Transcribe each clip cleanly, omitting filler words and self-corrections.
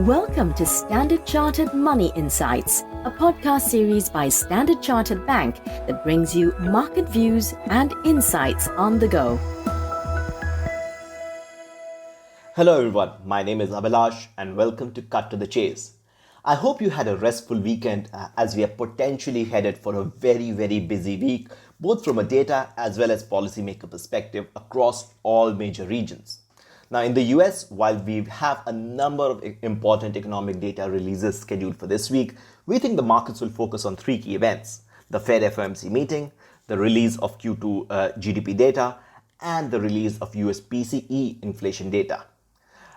Welcome to Standard Chartered Money Insights, a podcast series by Standard Chartered Bank that brings you market views and insights on the go. Hello everyone, my name is Abhilash and welcome to Cut to the Chase. I hope you had a restful weekend as we are potentially headed for a very busy week, both from a data as well as policymaker perspective across all major regions. Now in the US, while we have a number of important economic data releases scheduled for this week, we think the markets will focus on three key events: the Fed FOMC meeting, the release of Q2 GDP data, and the release of US PCE inflation data.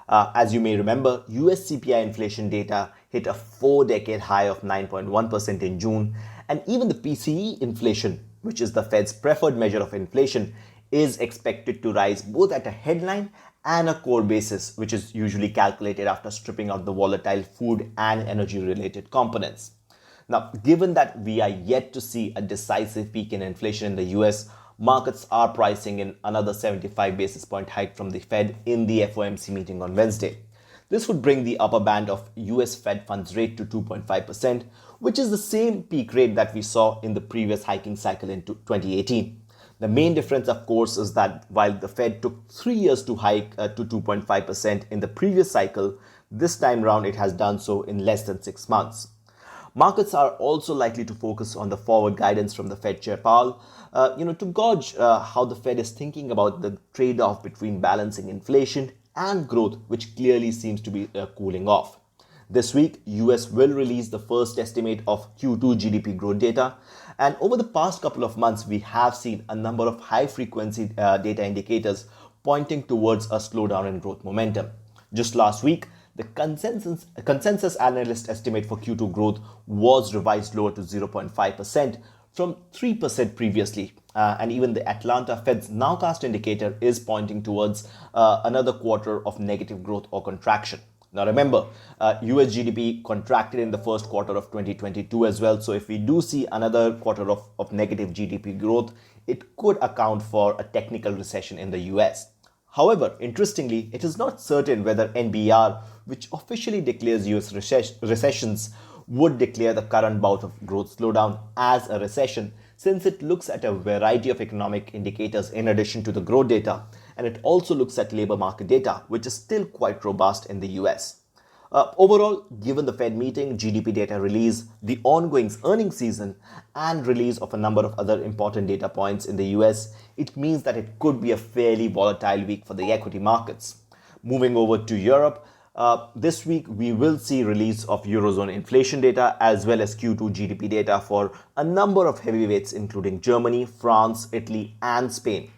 As you may remember, US CPI inflation data hit a 4-decade high of 9.1% in June, and even the PCE inflation, which is the Fed's preferred measure of inflation, is expected to rise both at a headline and a core basis, which is usually calculated after stripping out the volatile food and energy related components. Now, given that we are yet to see a decisive peak in inflation in the US, markets are pricing in another 75 basis point hike from the Fed in the FOMC meeting on Wednesday. This would bring the upper band of US Fed funds rate to 2.5%, which is the same peak rate that we saw in the previous hiking cycle in 2018. The main difference, of course, is that while the Fed took 3 years to hike to 2.5% in the previous cycle, this time round it has done so in less than 6 months. Markets are also likely to focus on the forward guidance from the Fed Chair Powell, to gauge how the Fed is thinking about the trade-off between balancing inflation and growth, which clearly seems to be cooling off. This week, US will release the first estimate of Q2 GDP growth data. And over the past couple of months, we have seen a number of high-frequency data indicators pointing towards a slowdown in growth momentum. Just last week, the consensus analyst estimate for Q2 growth was revised lower to 0.5% from 3% previously. And even the Atlanta Fed's nowcast indicator is pointing towards another quarter of negative growth or contraction. Now remember, US GDP contracted in the first quarter of 2022 as well. So if we do see another quarter of negative GDP growth, it could account for a technical recession in the US. However, interestingly, it is not certain whether NBR, which officially declares US recessions, would declare the current bout of growth slowdown as a recession, since it looks at a variety of economic indicators in addition to the growth data, and it also looks at labor market data, which is still quite robust in the US. Overall, given the Fed meeting, GDP data release, the ongoing earnings season, and release of a number of other important data points in the US, it means that it could be a fairly volatile week for the equity markets. Moving over to Europe, this week we will see release of Eurozone inflation data as well as Q2 GDP data for a number of heavyweights including Germany, France, Italy, and Spain.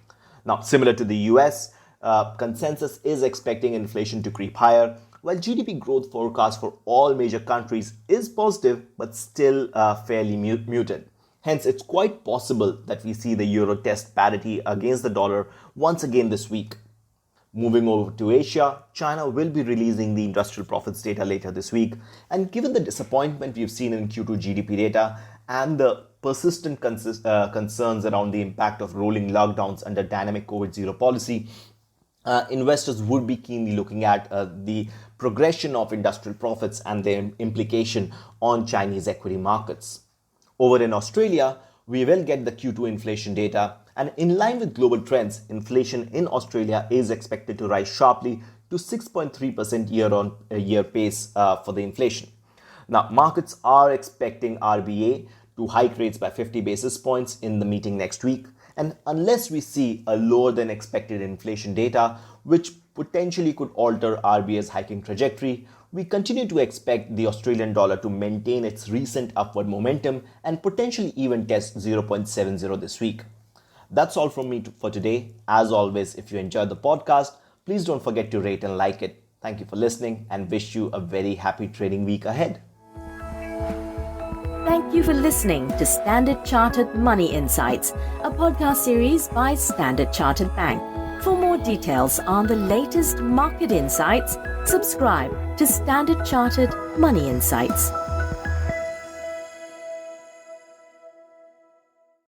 Now, similar to the US, consensus is expecting inflation to creep higher, while GDP growth forecast for all major countries is positive but still fairly muted. Hence, it's quite possible that we see the euro test parity against the dollar once again this week. Moving over to Asia, China will be releasing the industrial profits data later this week. And given the disappointment we've seen in Q2 GDP data and the persistent concerns around the impact of rolling lockdowns under dynamic COVID-0 policy, investors would be keenly looking at the progression of industrial profits and their implication on Chinese equity markets. Over in Australia, we will get the Q2 inflation data, and in line with global trends, inflation in Australia is expected to rise sharply to 6.3% year-on-year pace for the inflation. Now, markets are expecting RBA to hike rates by 50 basis points in the meeting next week. And unless we see a lower than expected inflation data, which potentially could alter RBA's hiking trajectory, we continue to expect the Australian dollar to maintain its recent upward momentum and potentially even test 0.70 this week. That's all from me for today. As always, if you enjoyed the podcast, please don't forget to rate and like it. Thank you for listening and wish you a very happy trading week ahead. Thank you for listening to Standard Chartered Money Insights, a podcast series by Standard Chartered Bank. For more details on the latest market insights, subscribe to Standard Chartered Money Insights.